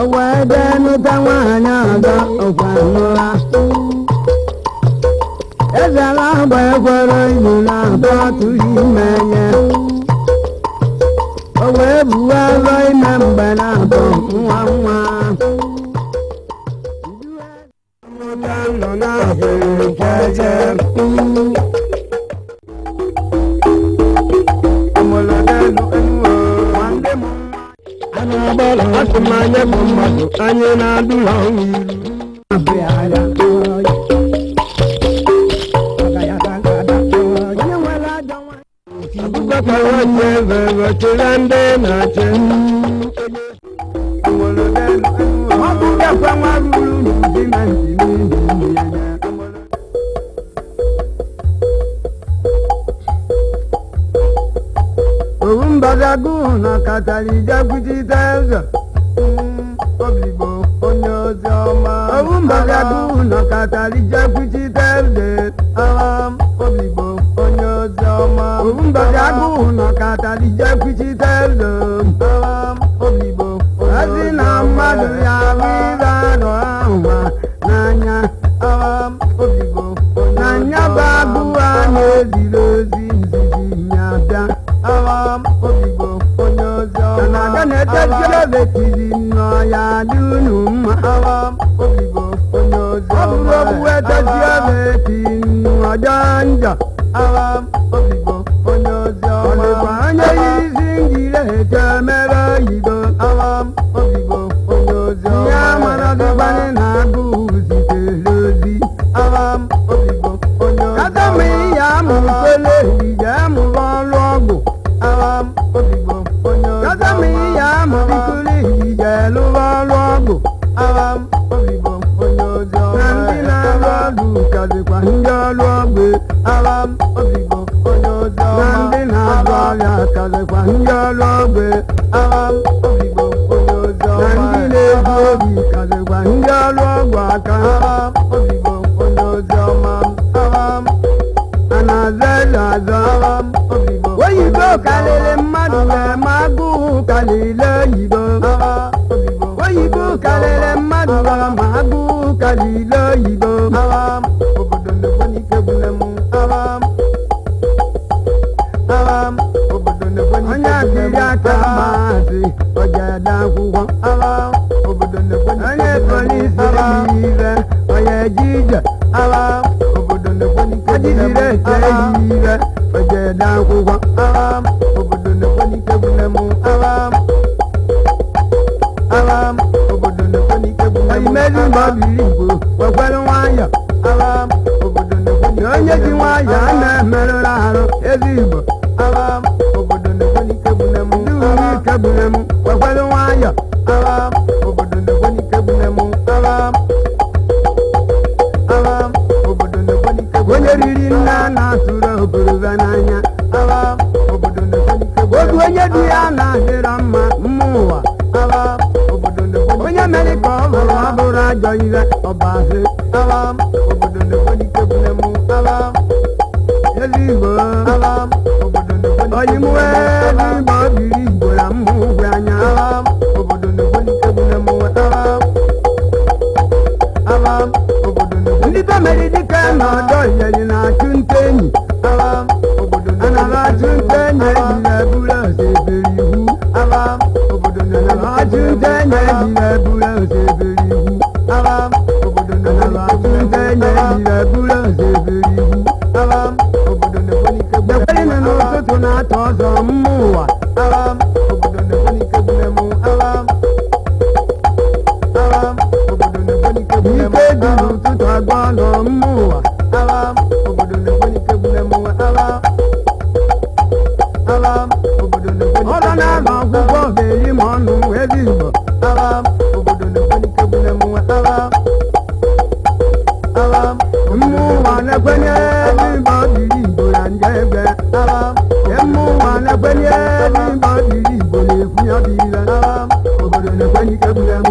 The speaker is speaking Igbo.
Owedenu tawanya ga okwanura Ezala gbekwere ilu na batu imenye Owebu alo ime mgbe na abụ nwa nwa Mụta nọ na ahịrị jeje Ọmọlọdenu enuwo nwanne m Anabala atụmanya bụ mmadụ anyị na-adụla iru Akụkọ onye ebe chere ndị na-achị Ọkụkọ kwa nwa ruru n'ụdị na ntị n'ihi ya Owu mbadagu na katalija kwuchite eze Obiligbo Onyeozioma Owu mbadagu na katalija kwuchite eze Obiligbo Onyeozioma Owu mbadagu na katalija kwuchite eze Obiligbo Ezi na mmadụ ya wịịrị arụ ahụma n'anya Obiligbo n'anya bụ agụ a na-eziri ozi nzizi ya bịa Obiligbo Onyeozioma na-aga na-etejere betiri nnọọ ya dị unu mma Obiligbo Onyeozioma ọ bụrụ okwu etejie betiri nnọọ ọjọọ njọ Obiligbo Onyeozioma ọ dịkwa onye isi njire eche mere oyibo Obiligbo Onyeozioma ya mara dịkwanye na-agụ zitere ozi Obiligbo Onyeozioma katami ya amụrụ koleji ya amụrụ ọrụ ọgwụ Obiligbo Onyeozioma katami ya amụrụ koleji ya lụrụ ọrụ ọgwụ Obiligbo Onyeozioma na ndị na-arụ ọrụ kazikwa ndị ọrụ ọgwụ Obiligbo Onyeozioma na ndị na-azụ ọrịa kazikwa ndị ọrụ ọgwụ Obiligbo Onyeozioma na ndị na-ezu obi kazikwa ndị ọrụ ọgwụ aka Obiligbo Onyeozioma Ana-azọ Obiligbo oyibo karịrị mmadụ wee ma agụụ karịrị oyibo oyibo karịrị mmadụ wee ma agụụ karịrị oyibo obodo na-ekwe n'ike gwule m obodo na-ekwe onye akịrị aka maazị ọjede akwụkwọ obodo na-ekwe onye polisi ire onye eje ije obodo na-ekwe n'ike jijire ete ire ojede akwụkwọ obodo na-ekwe n'ike gwule m obodo na-ekwe n'ike gwule m imezi mgbe Obiligbo wekwere nwayọ obodo na-ekwe n'ike onye ji nwayọ a na-emerụrụ arụ Ezigbo obodo na-ekwe n'ike gwule m ndị uri ike gwule m wekwere nwayọ obodo na-ekwe n'ike gwule m obodo na-ekwe n'ike onye riri nne a na-atụrụ obodo n'anya obodo na-ekwe n'ike otu onye di ya na-adịrọ mma mma ụwa obodo na-ekwe onye mere ka ọ bụrụ abụrụ ajọ ihe ọbazi obodo na-ekwe n'ike gwule m Ezigbo obodo na-ekwe oyimwe Ezigbo Obiligbo na mma ugwe anya obodo na-ekwe n'ike gwule m obodo na-ekwe ndị tomeri dike na ọdọ iyeli na-achụ nta enyi anara achụ nta enyi ejila eburu ose ebere ihu obodo na-anara achụ nta enyi ejila eburu ose ebere ihu obodo na-anara achụ nta enyi ejila eburu ose ebere ihu obodo na-ekwe n'ike bekwere na n'ụtụtụ na-atọ ọzọ mma ụwa obodo na-ekwe n'ike gwule m obodo na-ekwe n'ike gwule m ike dị n'ụtụtụ agba ọlọ mma ụwa obodo na-ekwe n'ike gwule m obodo na-ekwe ọrụ na-agba akwụkwọ ga-eri m ọnụ Ezigbo obodo na-ekwe n'ike gwule m mma ụwa na-ekwenye Ezigbo Obiligbo na nje ebe mma ụwa na-ekwenye Ezigbo Obiligbo na-ekwu ya bụ ire obodo na-ekwe n'ike gwule m